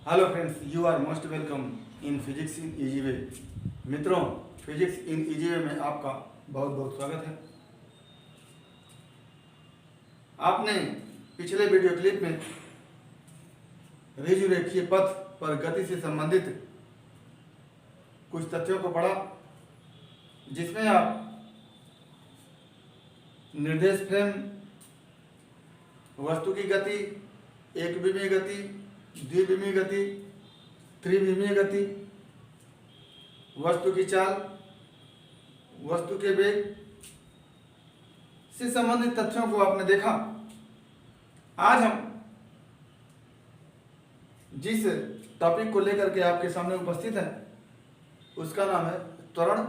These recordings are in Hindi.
Hello friends, you are most welcome in physics in easy way. मित्रों, फिजिक्स इन इजी वे में आपका बहुत बहुत स्वागत है। आपने पिछले वीडियो क्लिप में रेखीय पथ पर गति से संबंधित कुछ तथ्यों को पढ़ा, जिसमें आप निर्देश फ्रेम, वस्तु की गति, एक विमीय गति, द्विविमीय गति, त्रिविमीय गति, वस्तु की चाल, वस्तु के वेग से संबंधित तथ्यों को आपने देखा। आज हम जिस टॉपिक को लेकर के आपके सामने उपस्थित हैं उसका नाम है त्वरण,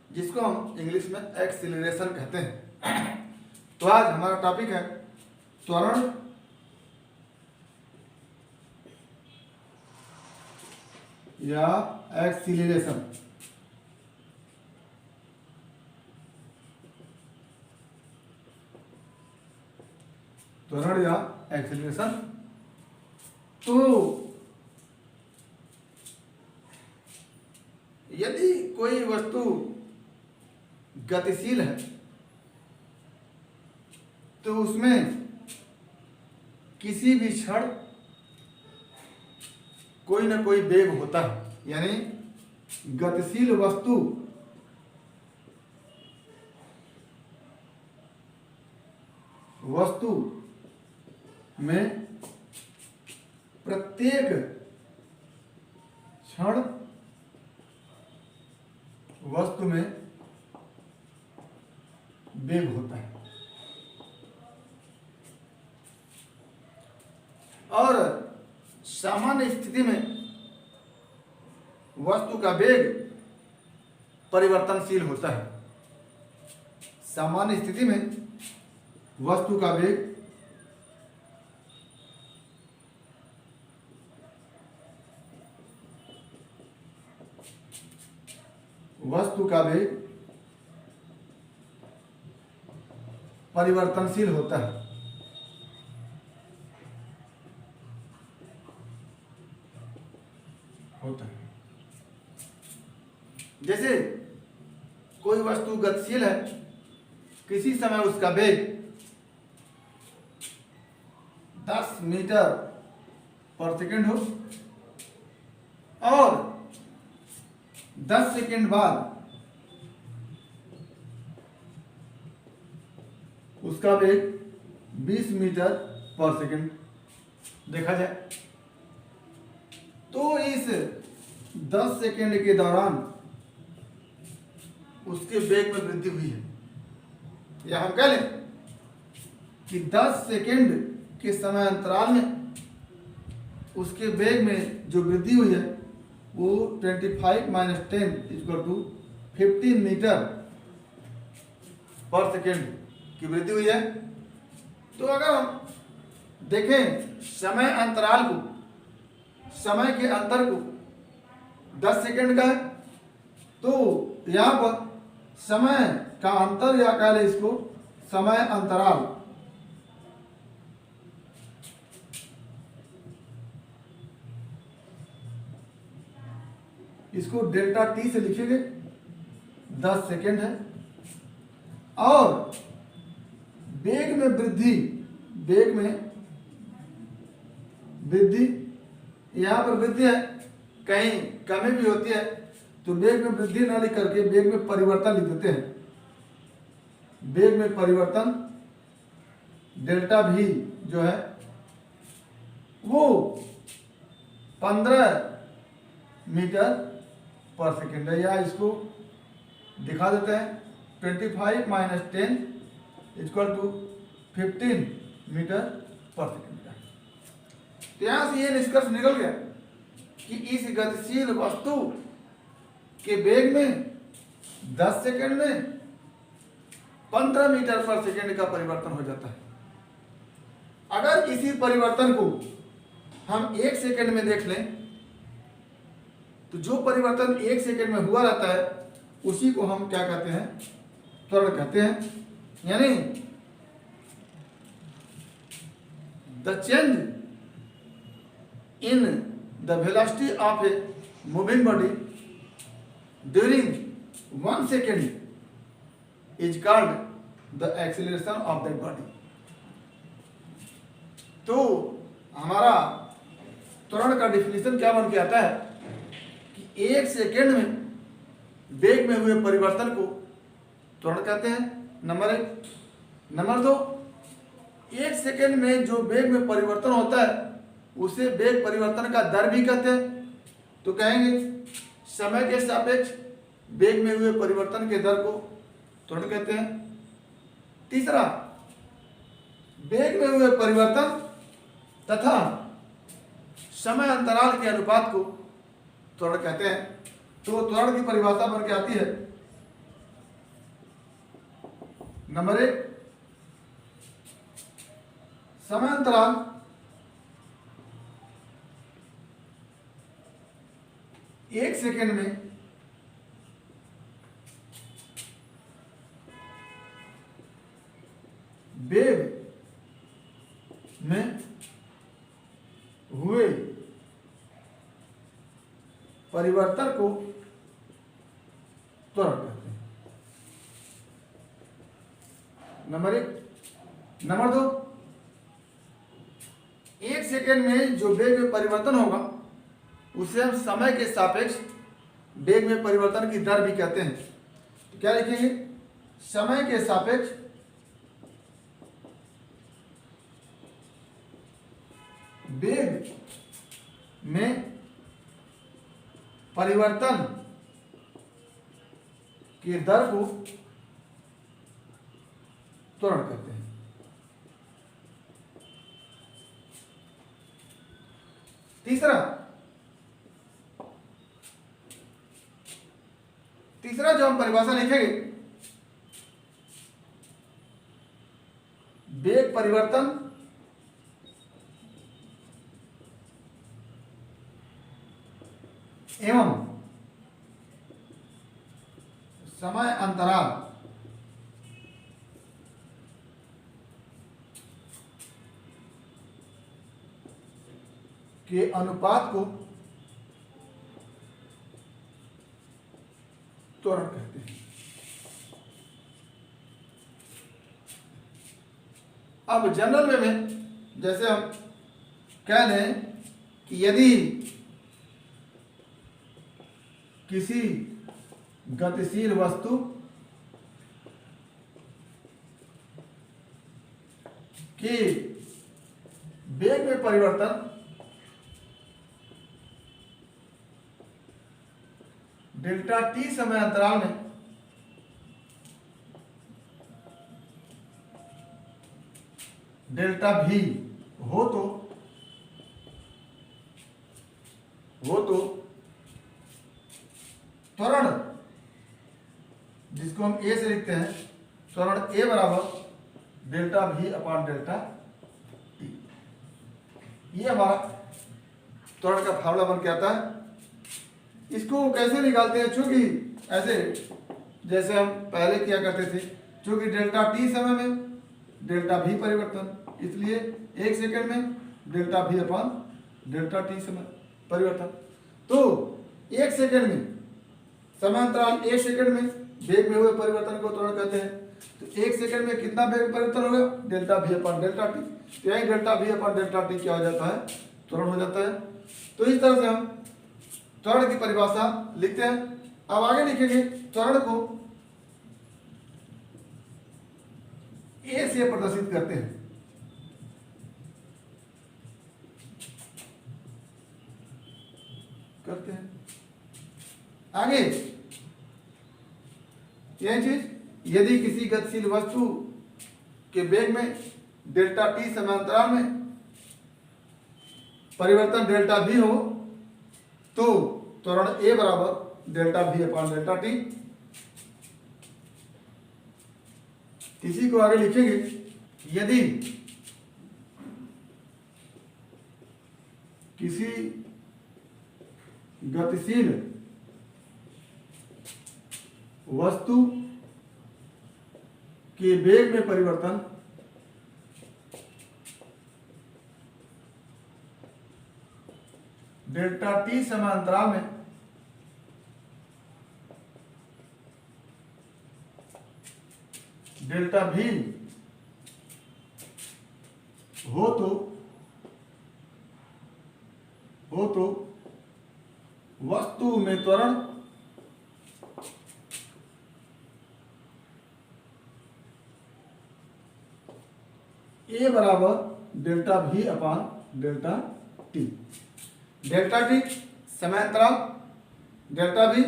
जिसको हम इंग्लिश में एक्सीलरेशन कहते हैं। तो आज हमारा टॉपिक है त्वरण या एक्सीलरेशन। त्वरण या एक्सीलरेशन। तो यदि कोई वस्तु गतिशील है तो उसमें किसी भी क्षण कोई ना कोई वेग होता है, यानी गतिशील वस्तु में प्रत्येक क्षण वस्तु में वेग होता है। और सामान्य स्थिति में वस्तु का वेग परिवर्तनशील होता है। सामान्य स्थिति में वस्तु का वेग परिवर्तनशील होता है। जैसे कोई वस्तु गतिशील है, किसी समय उसका वेग 10 मीटर पर सेकंड हो और 10 सेकंड बाद उसका वेग 20 मीटर पर सेकंड देखा जाए, तो इस 10 सेकंड के दौरान उसके वेग में वृद्धि हुई है। या हम कह लें कि 10 सेकंड के समय अंतराल में उसके वेग में जो वृद्धि हुई है वो 25 - 10 = 15 मीटर पर सेकंड की वृद्धि हुई है। तो अगर हम देखें समय अंतराल को, समय के अंतर को 10 सेकंड का है, तो यहाँ पर समय का अंतर या कह लें इसको समय अंतराल, इसको डेल्टा टी से लिखेंगे, 10 सेकंड है। और वेग में वृद्धि यहाँ पर वृद्धि है, कहीं कमी भी होती है, तो वेग में वृद्धि ना लिख करके वेग में परिवर्तन लिख देते हैं। वेग में परिवर्तन डेल्टा भी जो है वो 15 मीटर पर सेकेंड है, या इसको दिखा देते हैं 25 - 10 = 15 मीटर पर सेकेंड का। तो यहां से ये निष्कर्ष निकल गया कि इस गतिशील वस्तु के वेग में 10 सेकंड में 15 मीटर पर सेकंड का परिवर्तन हो जाता है। अगर इसी परिवर्तन को हम 1 सेकंड में देख लें तो जो परिवर्तन 1 सेकंड में हुआ रहता है उसी को हम क्या कहते हैं? त्वरण कहते हैं। यानी the change in the velocity of a moving body during 1 second is called the acceleration of that body. तो हमारा त्वरण का डिफिनेशन क्या बन के आता है कि 1 सेकेंड में वेग में हुए परिवर्तन को त्वरण कहते हैं, नंबर 1। नंबर 2, 1 सेकेंड में जो वेग में परिवर्तन होता है उसे वेग परिवर्तन का दर भी कहते हैं। तो कहेंगे समय के सापेक्ष वेग में हुए परिवर्तन के दर को त्वरण कहते हैं। तीसरा, वेग में हुए परिवर्तन तथा समय अंतराल के अनुपात को त्वरण कहते हैं। तो त्वरण की परिभाषा बन के आती है, नंबर 1, समय अंतराल एक सेकेंड में वेग में हुए परिवर्तन को त्वरण कहते हैं, नंबर 1। नंबर 2, 1 सेकेंड में जो वेग में परिवर्तन होगा उसे हम समय के सापेक्ष वेग में परिवर्तन की दर भी कहते हैं। तो क्या लिखेंगे, समय के सापेक्ष वेग में परिवर्तन की दर को त्वरण कहते हैं। तीसरा जो हम परिभाषा लिखेंगे, वेग परिवर्तन एवं समय अंतराल के अनुपात को त्वरण कहते हैं। अब जनरल वे में जैसे हम कह लें कि यदि किसी गतिशील वस्तु के वेग में परिवर्तन डेल्टा टी समय अंतराल में डेल्टा भी हो तो त्वरण, जिसको हम ए से लिखते हैं, त्वरण ए बराबर डेल्टा भी अपॉन डेल्टा टी, ये हमारा त्वरण का फार्मूला बन के आता है। इसको कैसे निकालते हैं, चूंकि ऐसे जैसे हम पहले किया करते थे, चूंकि डेल्टा टी समय में डेल्टा भी परिवर्तन, इसलिए 1 सेकेंड में डेल्टा भी अपॉन डेल्टा टी समय परिवर्तन। तो 1 सेकेंड में समांतराल 1 सेकेंड में वेग में हुए परिवर्तन को त्वरण कहते हैं। तो 1 सेकेंड में कितना वेग परिवर्तन होगा, डेल्टा भी अपॉन डेल्टा टी। तो यही डेल्टा भी अपॉन डेल्टा टी क्या हो जाता है, त्वरण हो जाता है। तो इस तरह से हम त्वरण की परिभाषा लिखते हैं। अब आगे लिखेंगे, त्वरण को ए से प्रदर्शित करते हैं। आगे यह चीज, यदि किसी गतिशील वस्तु के वेग में डेल्टा टी समांतराल में परिवर्तन डेल्टा भी हो तो त्वरण ए बराबर डेल्टा भी अपॉन डेल्टा टी। इसी को आगे लिखेंगे, यदि किसी गतिशील वस्तु के वेग में परिवर्तन डेल्टा टी समांतराल में डेल्टा भी हो तो वस्तु में त्वरण ए बराबर delta v upon delta t. Delta t समांतराल, डेल्टा भी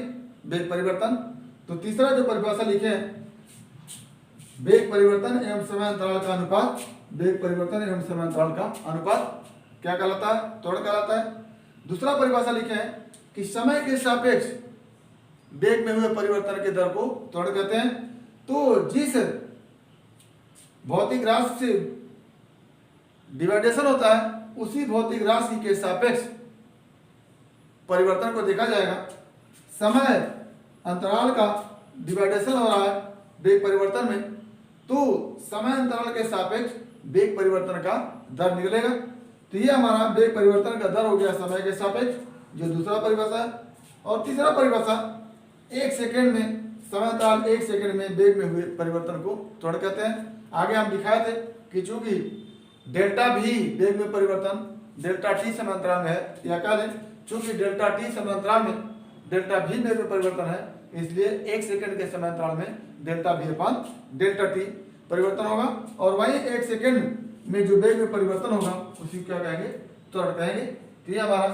वेग परिवर्तन। तो तीसरा जो परिभाषा लिखे हैं, वेग परिवर्तन एवं समांतराल का अनुपात, वेग परिवर्तन एवं समांतराल का अनुपात क्या कहलाता है? त्वरण कहलाता है। दूसरा परिभाषा लिखे हैं कि समय के सापेक्ष वेग में हुए परिवर्तन के दर को त्वरण कहते हैं। तो जिस भौतिक राशि से डिवाइडेशन होता है उसी भौतिक राशि के सापेक्ष परिवर्तन को देखा जाएगा। समय अंतराल का डिवाइडेशन हो रहा है वेग परिवर्तन में, तो समय अंतराल के सापेक्ष वेग परिवर्तन का दर निकलेगा। तो ये हमारा वेग परिवर्तन का दर हो गया समय के सापेक्ष, जो दूसरा परिभाषा है। और तीसरा परिभाषा, एक सेकेंड में समय अंतराल, एक सेकेंड में वेग में हुए परिवर्तन को त्वरण कहते हैं। आगे हम दिखाए थे कि चूंकि डेल्टा भी वेग में परिवर्तन डेल्टा टी समांतराल में है, या कह लें चूंकि डेल्टा टी समांतराल में डेल्टा भी वेग में परिवर्तन है, इसलिए एक सेकेंड के समांतराल में delta v upon delta T परिवर्तन होगा। और वहीं एक सेकेंड में जो वेग में परिवर्तन होगा उसी को क्या कहेंगे? त्वरण कहेंगे। तो ये हमारा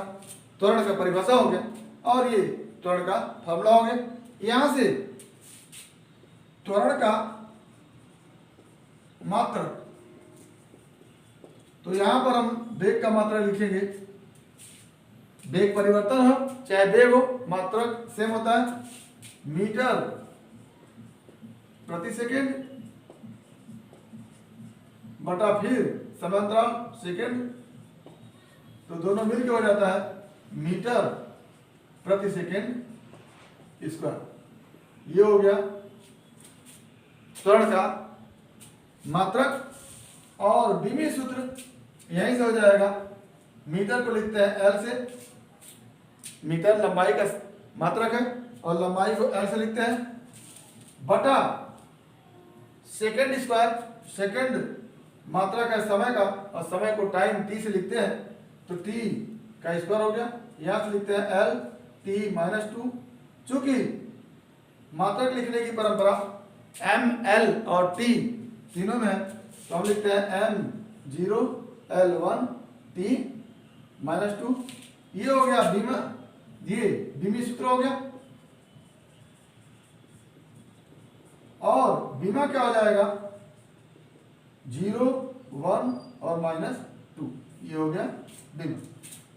त्वरण का परिभाषा हो गया और ये त्वरण का फॉर्मूला हो गया। यहां से त्वरण का मात्रक, तो यहां पर हम वेग का मात्रक लिखेंगे। वेग परिवर्तन हो चाहे वेग हो, मात्रक सेम होता है मीटर प्रति सेकेंड बटा फिर समांतराल सेकेंड, तो दोनों मिलकर हो जाता है मीटर प्रति सेकेंड स्क्वायर। ये हो गया त्वरण का मात्रक। और बीमी सूत्र यहीं से हो जाएगा। मीटर को लिखते हैं एल से, मीटर लंबाई का मात्रक है और लंबाई को एल से लिखते हैं, बटा सेकेंड स्क्वायर, सेकेंड मात्रक है समय का और समय को टाइम टी से लिखते हैं, तो टी का स्क्वायर हो गया। यहां से लिखते हैं एल टी माइनस 2। चूंकि मात्रक लिखने की परंपरा एम एल और टी तीनों में है, तो हम लिखते हैं M0 L1 T माइनस 2। ये हो गया बीमा, ये बीमी सूत्र हो गया। और बीमा क्या हो जाएगा? 0, 1 और माइनस 2, ये हो गया बीमा।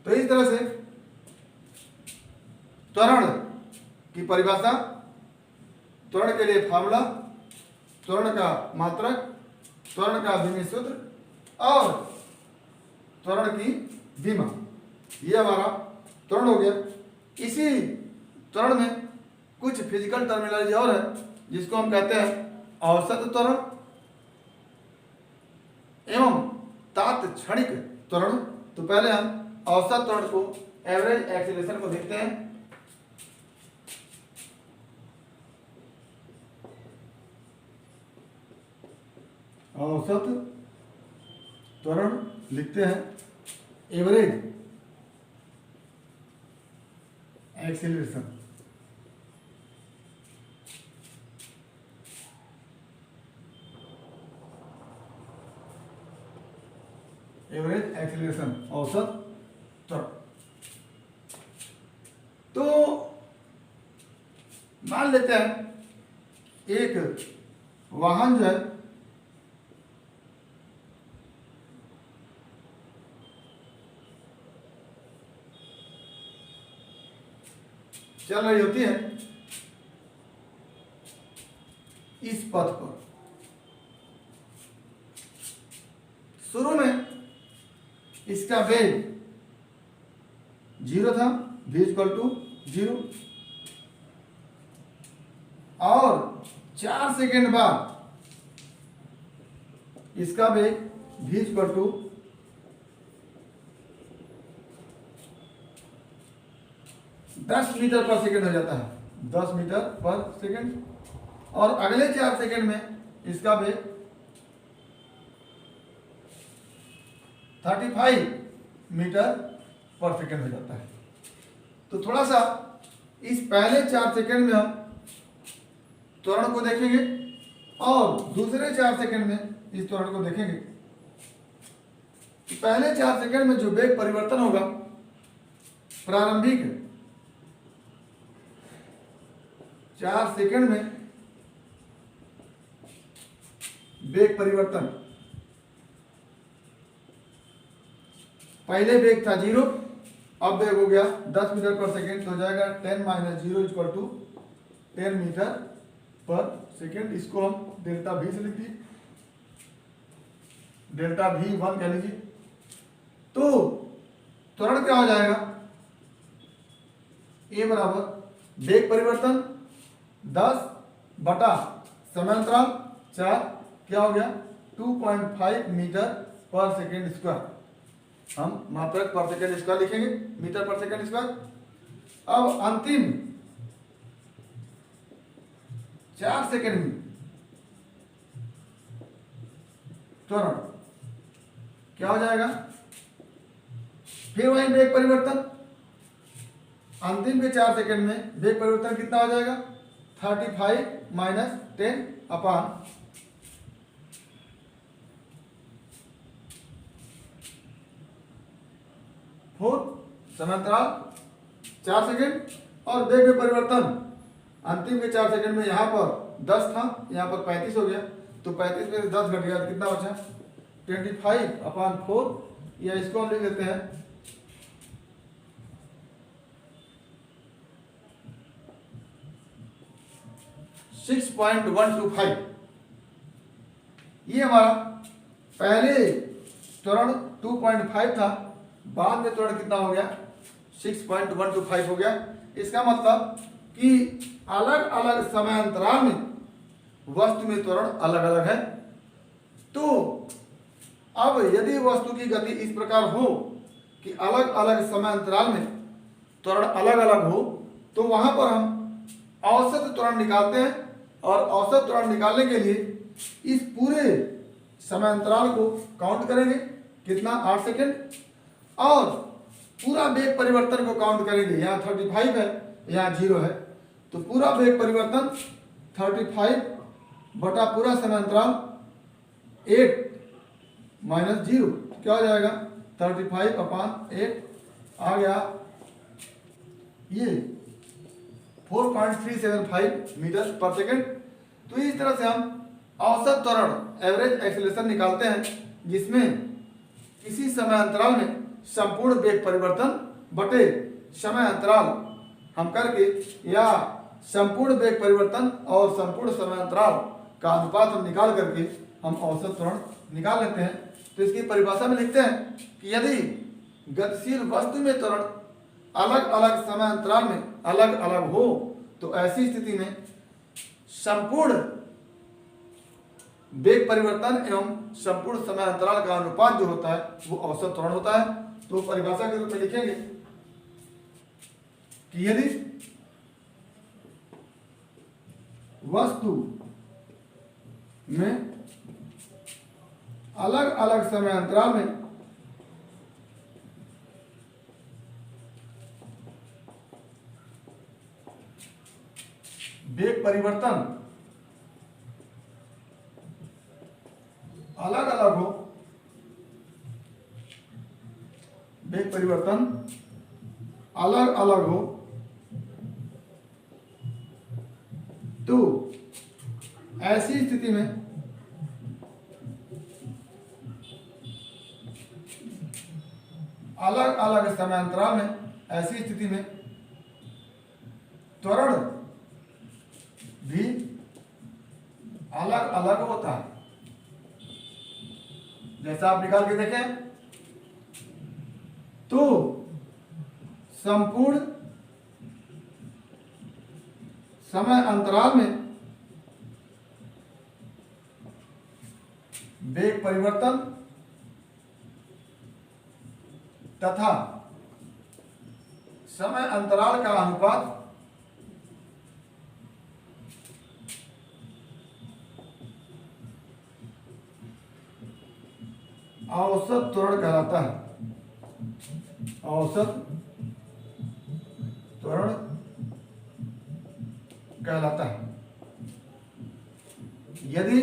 तो इस तरह से त्वरण की परिभाषा, त्वरण के लिए फार्मूला, त्वरण का मात्रक, त्वरण का बीमी सूत्र और त्वरण की बीमा, ये हमारा त्वरण हो गया। इसी त्वरण में कुछ फिजिकल टर्मिनोलॉजी और है जिसको हम कहते हैं औसत त्वरण एवं तात्क्षणिक त्वरण। तो पहले हम औसत त्वरण को, एवरेज एक्सीलरेशन को देखते हैं। औसत त्वरण लिखते हैं एवरेज एक्सीलरेशन। एवरेज एक्सीलरेशन, औसत त्वरण। तो मान लेते हैं एक वाहन जो है चल रही होती है इस पथ पर। शुरू में इसका वेग 0 था, v=0, और 4 सेकेंड बाद इसका वेग v= 10 मीटर पर सेकेंड हो जाता है, 10 मीटर पर सेकेंड। और अगले 4 सेकेंड में इसका वेग 35 मीटर पर सेकेंड हो जाता है। तो थोड़ा सा इस पहले 4 सेकेंड में हम त्वरण को देखेंगे और दूसरे 4 सेकेंड में इस त्वरण को देखेंगे। पहले 4 सेकेंड में जो वेग परिवर्तन होगा, प्रारंभिक 4 सेकेंड में वेग परिवर्तन, पहले वेग था 0, अब वेग हो गया 10 मीटर पर सेकेंड, तो हो जाएगा 10 माइनस 0 इक्वल टू 10 मीटर पर सेकेंड। इसको हम डेल्टा V से लिख दिए, डेल्टा V1 कह लीजिए। तो त्वरण क्या हो जाएगा, ए बराबर वेग परिवर्तन 10 बटा समांतराल 4, क्या हो गया 2.5 मीटर पर सेकेंड स्क्वायर। हम मात्रक पर सेकेंड स्क्वायर लिखेंगे, मीटर पर सेकेंड स्क्वायर। अब अंतिम 4 सेकेंड में त्वरण क्या हो जाएगा, फिर वही वेग परिवर्तन, अंतिम के 4 सेकेंड में वेग परिवर्तन कितना हो जाएगा 35 माइनस 10 अपान 4 समांतराल 4 सेकेंड। और वेग में परिवर्तन अंतिम के 4 सेकेंड में यहाँ पर 10 था, यहाँ पर 35 हो गया, तो 35 में से 10 घट गया, कितना बचा 25 अपान 4, या इसको हम लिख लेते हैं 6.125। ये हमारा पहले त्वरण 2.5 था, बाद में त्वरण कितना हो गया 6.125 हो गया। इसका मतलब कि अलग अलग समयांतराल में वस्तु में त्वरण अलग अलग है। तो अब यदि वस्तु की गति इस प्रकार हो कि अलग अलग समयांतराल में त्वरण अलग अलग हो, तो वहां पर हम औसत त्वरण निकालते हैं, और औसत त्वरण निकालने के लिए इस पूरे समयांतराल को काउंट करेंगे, कितना 8 सेकेंड, और पूरा वेग परिवर्तन को काउंट करेंगे। यहाँ 35 है, यहाँ 0 है, तो पूरा वेग परिवर्तन 35 बटा पूरा समयांतराल 8 माइनस 0, क्या हो जाएगा 35 अपान 8 आ गया ये 4.375 मीटर पर सेकेंड। तो इस तरह से हम औसत त्वरण एवरेज एक्सेलरेशन निकालते हैं, जिसमें किसी समय अंतराल में संपूर्ण वेग परिवर्तन बटे समय अंतराल हम करके, या संपूर्ण वेग परिवर्तन और संपूर्ण समय अंतराल का अनुपात हम निकाल करके हम औसत त्वरण निकाल लेते हैं। तो इसकी परिभाषा में लिखते हैं कि यदि गतिशील वस्तु में त्वरण अलग अलग समय अंतराल में अलग अलग हो, तो ऐसी स्थिति में संपूर्ण वेग परिवर्तन एवं संपूर्ण समय अंतराल का अनुपात जो होता है वो औसत त्वरण होता है। तो परिभाषा के रूप में लिखेंगे कि यदि वस्तु में अलग अलग समय अंतराल में वेग परिवर्तन अलग अलग हो, वेग परिवर्तन अलग अलग हो, तो ऐसी स्थिति में अलग अलग समयांतराल में, ऐसी स्थिति में त्वरण भी अलग अलग होता है। जैसा आप निकाल के देखें, तो संपूर्ण समय अंतराल में वेग परिवर्तन तथा समय अंतराल का अनुपात औसत त्वरण कहलाता है। औसत त्वरण कहलाता है। यदि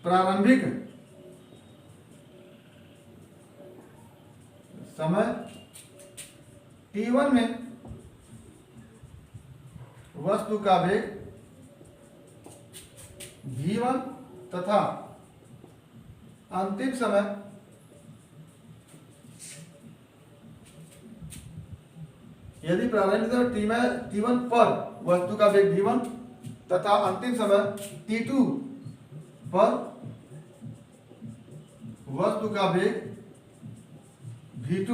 प्रारंभिक समय t1 में वस्तु का वेग v1 तथा अंतिम समय यदि प्रारंभिक समय t1 पर वस्तु का वेग v1 तथा अंतिम समय t2 पर वस्तु का वेग v2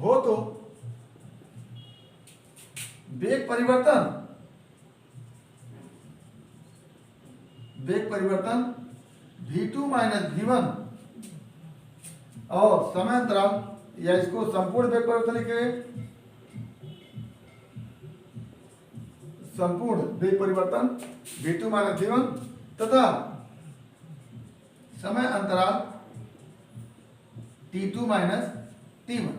हो तो वेग परिवर्तन v2 माइनस v1 और समय अंतराल या इसको संपूर्ण वेग परिवर्तन लिखेंगे। संपूर्ण वेग परिवर्तन v2 माइनस v1 तथा समय अंतराल t2 माइनस t1।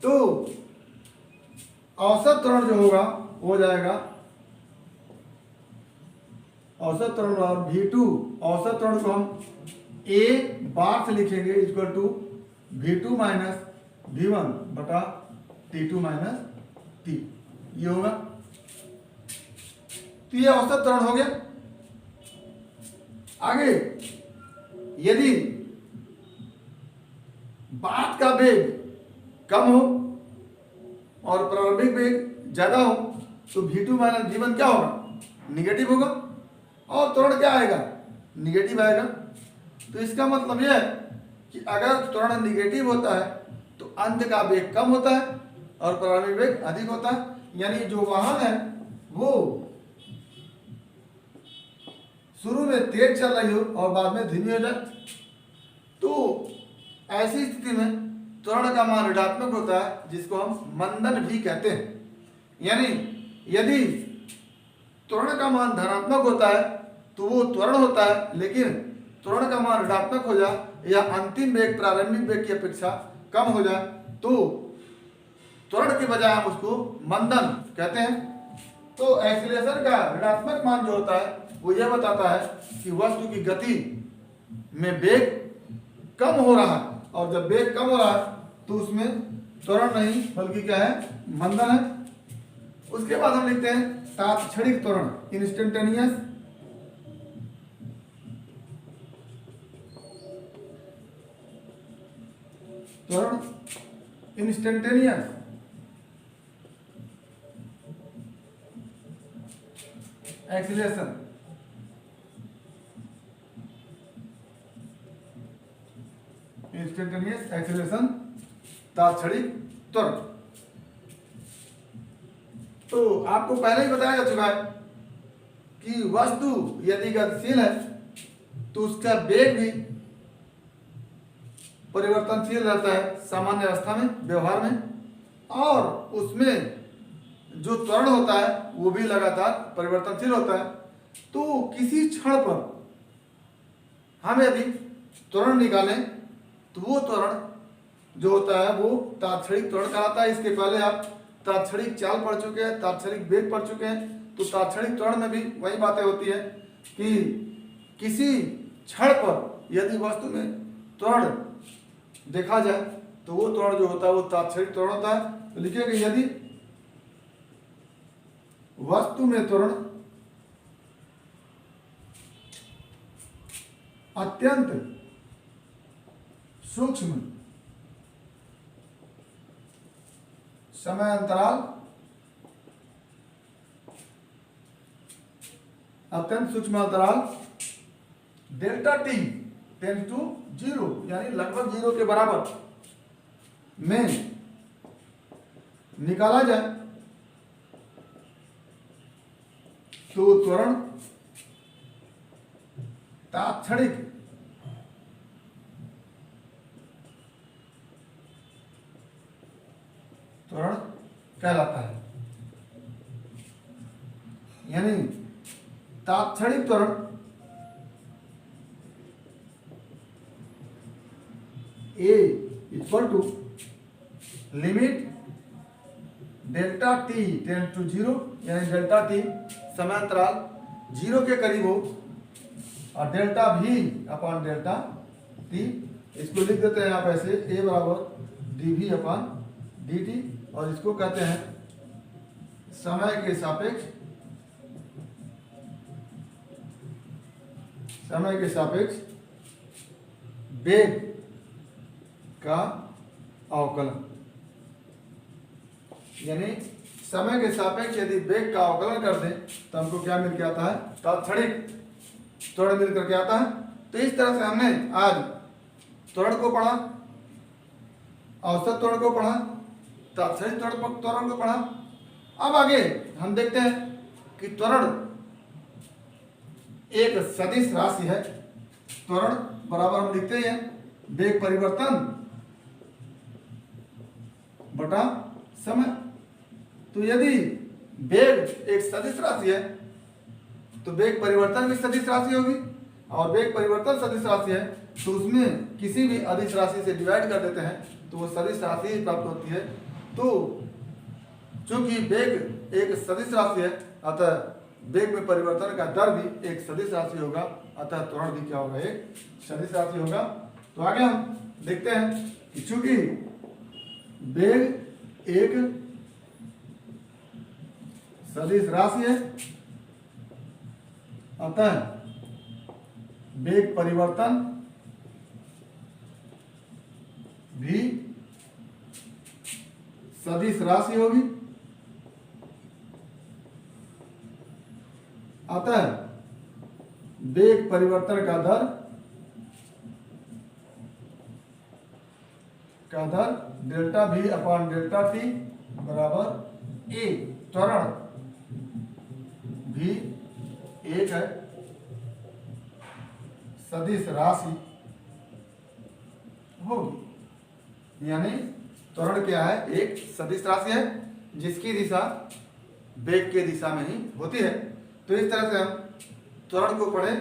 तो औसत त्वरण जो होगा हो जाएगा औसत त्वरण और v2 औसत त्वरण को हम a बार से लिखेंगे equal to v2 minus v1 बटा t2 माइनस t, ये होगा। तो ये औसत त्वरण हो गया। आगे यदि बाद का वेग कम हो और प्रारंभिक वेग ज्यादा हो तो v2 माइनस v1 क्या होगा? निगेटिव होगा और त्वरण क्या आएगा? निगेटिव आएगा। तो इसका मतलब यह है कि अगर त्वरण निगेटिव होता है तो अंत का वेग कम होता है और प्रारंभिक वेग अधिक होता है, यानी जो वाहन है वो शुरू में तेज चल रही हो और बाद में धीमी हो जाए तो ऐसी स्थिति में त्वरण का मान ऋणात्मक होता है, जिसको हम मंदन भी कहते हैं। यानी यदि त्वरण का मान धनात्मक होता है तो वो त्वरण होता है, लेकिन त्वरण का मान ऋणात्मक हो जाए या अंतिम वेग प्रारंभिक वेग की अपेक्षा कम हो जाए तो त्वरण के बजाय हम उसको मंदन कहते हैं। तो एक्सीलरेशन का ऋणात्मक मान जो होता है वो यह बताता है कि वस्तु की गति में वेग कम हो रहा है, और जब वेग कम हो रहा है तो उसमें त्वरण नहीं बल्कि क्या है? मंदन है। उसके बाद हम लिखते हैं तात्क्षणिक त्वरण, इंस्टेंटेनियस त्वरण, इंस्टेंटेनियस एक्सीलरेशन। इंस्टेंटेनियस एक्सीलरेशन, तात्क्षणिक त्वरण। तो आपको पहले ही बताया जा चुका है कि वस्तु यदि गतिशील है तो उसका वेग भी परिवर्तनशील रहता है सामान्य अवस्था में, व्यवहार में, और उसमें जो त्वरण होता है वो भी लगातार परिवर्तनशील होता है। तो किसी क्षण पर हम यदि त्वरण निकालें तो वो त्वरण जो होता है वो तात्क्षणिक त्वरण कहलाता है। इसके पहले आप तात्क्षणिक चाल पढ़ चुके हैं, तात्क्षणिक वेग पढ़ चुके हैं। तो तात्क्षणिक त्वरण में भी वही बातें होती है कि किसी क्षण पर यदि वस्तु में त्वरण देखा जाए तो वो त्वरण जो होता है वो तात्क्षणिक त्वरण होता है। तो लिखिएगा यदि वस्तु में त्वरण अत्यंत सूक्ष्म समय अंतराल, अत्यंत सूक्ष्म अंतराल डेल्टा टी टेंड्स टू 0 यानी लगभग 0 के बराबर में निकाला जाए तो त्वरण तात्क्षणिक त्वरण कहलाता है। यानी तात्क्षणिक त्वरण a equal to limit delta t tend to zero, यानी डेल्टा टी समांतराल जीरो के करीब हो, और डेल्टा भी अपॉन डेल्टा टी, इसको लिख देते हैं आप ऐसे, ए बराबर डी भी अपॉन डी टी, और इसको कहते हैं समय के सापेक्ष वेग का अवकलन। यानी समय के सापेक्ष यदि वेग का अवकलन कर दें तो हमको क्या मिल के आता है, तात्क्षणिक त्वरण मिल करके आता है। तो इस तरह से हमने आज त्वरण को पढ़ा, औसत त्वरण को पढ़ा, तात्क्षणिक त्वरण को पढ़ा। अब आगे हम देखते हैं कि त्वरण एक सदिश राशि है। त्वरण बराबर हम लिखते हैं वेग परिवर्तन बटा समय। तो यदि वेग एक सदिश राशि है तो वेग परिवर्तन भी सदिश राशि होगी, और वेग परिवर्तन सदिश राशि है तो उसमें किसी भी अदिश राशि से डिवाइड कर देते हैं तो वो सदिश राशि ही प्राप्त होती है। तो चूंकि वेग एक सदिश राशि है, अतः वेग में परिवर्तन का दर भी एक सदिश राशि होगा, अतः त्वरण भी क्या होगा, एक सदिश राशि होगा। तो आगे हम देखते हैं कि चूंकि वेग एक सदिश राशि है, अतः वेग परिवर्तन भी सदिश राशि होगी, अतः वेग परिवर्तन का दर डेल्टा भी अपॉन डेल्टा टी बराबर ए। त्वरण भी एक है सदिश राशि होगी। यानी त्वरण क्या है, एक सदिश राशि है जिसकी दिशा वेग के दिशा में ही होती है। तो इस तरह से हम त्वरण को पढ़े।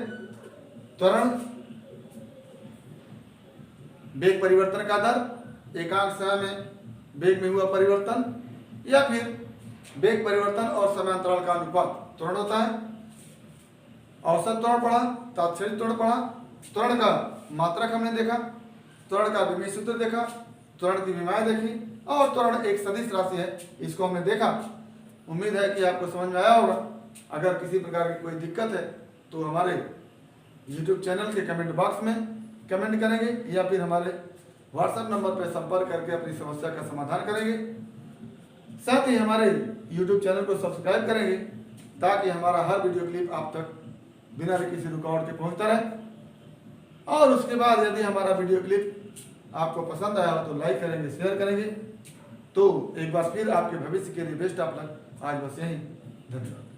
त्वरण वेग परिवर्तन का दर, एकांक समय में वेग में हुआ परिवर्तन, या फिर वेग परिवर्तन और समांतराल का अनुपात त्वरण होता है। औसत त्वरण पढ़ा, तात्क्षणिक त्वरण पढ़ा, त्वरण का मात्रक हमने देखा, त्वरण का विमीय सूत्र देखा, त्वरण की विमाएं देखी, और त्वरण एक सदिश राशि है इसको हमने देखा। उम्मीद है कि आपको समझ में आया होगा। अगर किसी प्रकार की कोई दिक्कत है तो हमारे YouTube चैनल के कमेंट बॉक्स में कमेंट करेंगे, या फिर हमारे व्हाट्सएप नंबर पर संपर्क करके अपनी समस्या का समाधान करेंगे। साथ ही हमारे YouTube चैनल को सब्सक्राइब करेंगे ताकि हमारा हर वीडियो क्लिप आप तक बिना किसी रुकावट के पहुंचता रहे। और उसके बाद यदि हमारा वीडियो क्लिप आपको पसंद आया हो तो लाइक करेंगे, शेयर करेंगे। तो एक बार फिर आपके भविष्य के लिए बेस्ट ऑफ लक। आज बस यही, धन्यवाद।